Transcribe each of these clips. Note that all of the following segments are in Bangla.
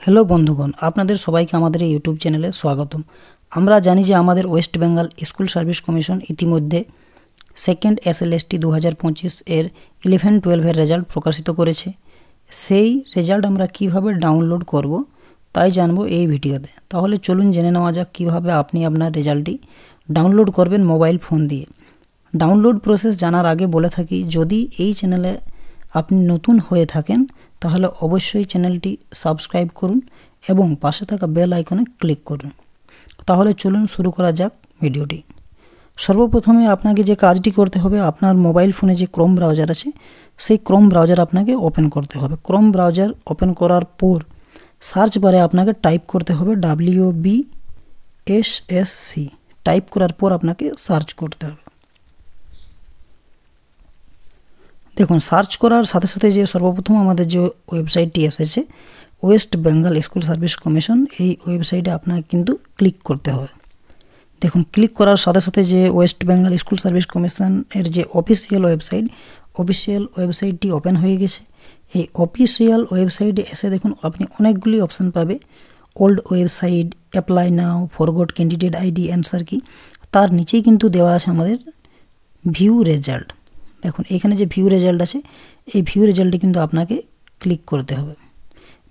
হ্যালো বন্ধুগণ, আপনাদের সবাইকে আমাদের এই ইউটিউব চ্যানেলে স্বাগতম। আমরা জানি যে আমাদের West Bengal school service commission ইতিমধ্যে সেকেন্ড SLST 2025 এর 11-12 রেজাল্ট প্রকাশিত করেছে। সেই রেজাল্ট আমরা কিভাবে ডাউনলোড করব তাই জানবো এই ভিডিওতে। তাহলে চলুন জেনে নেওয়া যাক কীভাবে আপনি আপনার রেজাল্টটি ডাউনলোড করবেন মোবাইল ফোন দিয়ে। ডাউনলোড প্রসেস জানার আগে বলে থাকি, যদি এই চ্যানেলে আপনি নতুন হয়ে থাকেন তাহলে অবশ্যই চ্যানেলটি সাবস্ক্রাইব করুন এবং পাশে থাকা বেল আইকনে ক্লিক করুন। তাহলে চলুন শুরু করা যাক ভিডিওটি। সর্বপ্রথমে আপনাকে যে কাজটি করতে হবে, আপনার মোবাইল ফোনে যে ক্রোম ব্রাউজার আছে সেই ক্রোম ব্রাউজার আপনাকে ওপেন করতে হবে। ক্রোম ব্রাউজার ওপেন করার পর সার্চ বারে আপনাকে টাইপ করতে হবে WBSSC। টাইপ করার পর আপনাকে সার্চ করতে হবে। দেখুন, সার্চ করার সাথে সাথে যে সর্বপ্রথম আমাদের যে ওয়েবসাইটটি এসেছে West Bengal school service commission, এই ওয়েবসাইটে আপনাকে কিন্তু ক্লিক করতে হবে। দেখুন, ক্লিক করার সাথে সাথে যে West Bengal school service commission এর যে অফিসিয়াল ওয়েবসাইটটি ওপেন হয়ে গেছে। এই অফিসিয়াল ওয়েবসাইটে এসে দেখুন আপনি অনেকগুলি অপশান পাবে। ওল্ড ওয়েবসাইট, অ্যাপ্লাই নাও, ফরগট ক্যান্ডিডেট আইডি, অ্যান্সার কি। তার নিচেই কিন্তু দেওয়া আছে আমাদের ভিউ রেজাল্ট। দেখুন, এখানে যে ভিউ রেজাল্ট আছে এই ভিউ রেজাল্টে কিন্তু আপনাকে ক্লিক করতে হবে।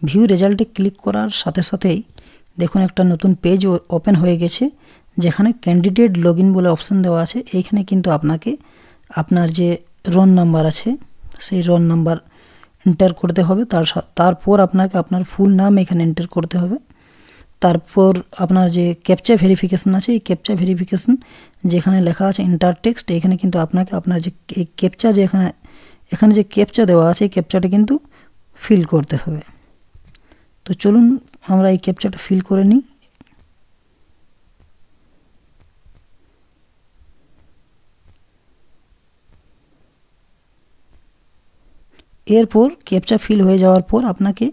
ভিউ রেজাল্টে ক্লিক করার সাথে সাথেই দেখুন একটা নতুন পেজ ওপেন হয়ে গেছে, যেখানে ক্যান্ডিডেট লগইন বলে অপশান দেওয়া আছে। এইখানে কিন্তু আপনাকে আপনার যে রোল নাম্বার আছে সেই রোল নাম্বার এন্টার করতে হবে। তারপর আপনাকে আপনার ফুল নাম এখানে এন্টার করতে হবে। তারপর আপনার যে ক্যাপচা ভেরিফিকেশন আছে, এই ক্যাপচা ভেরিফিকেশন যেখানে লেখা আছে এন্টার টেক্সট, এখানে কিন্তু আপনাকে আপনার যে এই ক্যাপচা যে এখানে যে ক্যাপচা দেওয়া আছে এই ক্যাপচাটা কিন্তু ফিল করতে হবে। তো চলুন আমরা এই ক্যাপচাটা ফিল করে নিই। এরপর ক্যাপচা ফিল হয়ে যাওয়ার পর আপনাকে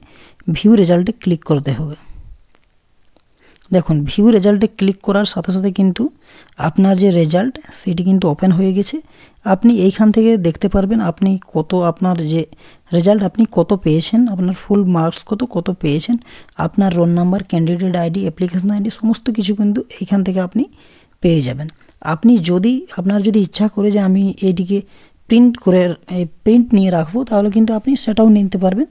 ভিউ রেজাল্টে ক্লিক করতে হবে। দেখুন, ভিউ রেজাল্টে ক্লিক করার সাথে সাথে কিন্তু আপনার যে রেজাল্ট সেটি কিন্তু ওপেন হয়ে গেছে। আপনি এইখান থেকে দেখতে পারবেন আপনি আপনার যে রেজাল্ট আপনি কত পেয়েছেন, আপনার ফুল মার্কস কত পেয়েছেন, আপনার roll number, candidate ID, application ID সমস্ত কিছু কিন্তু এইখান থেকে আপনি পেয়ে যাবেন। আপনি আপনার যদি ইচ্ছা করে যে আমি এইটিকে প্রিন্ট নিয়ে রাখবো, তাহলে কিন্তু আপনি সেটাও নিতে পারবেন।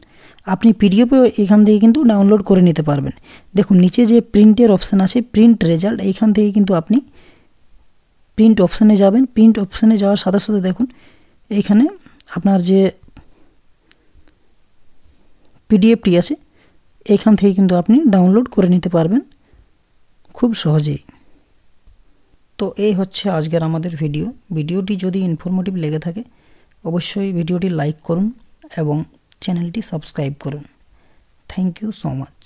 আপনি পিডিএফও এখান থেকে কিন্তু ডাউনলোড করে নিতে পারবেন। দেখুন, নিচে যে প্রিন্টের অপশান আছে, প্রিন্ট রেজাল্ট, এইখান থেকে কিন্তু আপনি প্রিন্ট অপশানে যাবেন। প্রিন্ট অপশানে যাওয়ার সাথে সাথে দেখুন এইখানে আপনার যে পিডিএফটি আছে এইখান থেকে কিন্তু আপনি ডাউনলোড করে নিতে পারবেন খুব সহজেই। তো এই হচ্ছে আজকের আমাদের ভিডিওটি যদি ইনফরমেটিভ লেগে থাকে অবশ্যই ভিডিওটি লাইক করুন এবং চ্যানেলটি সাবস্ক্রাইব করুন। Thank you so much.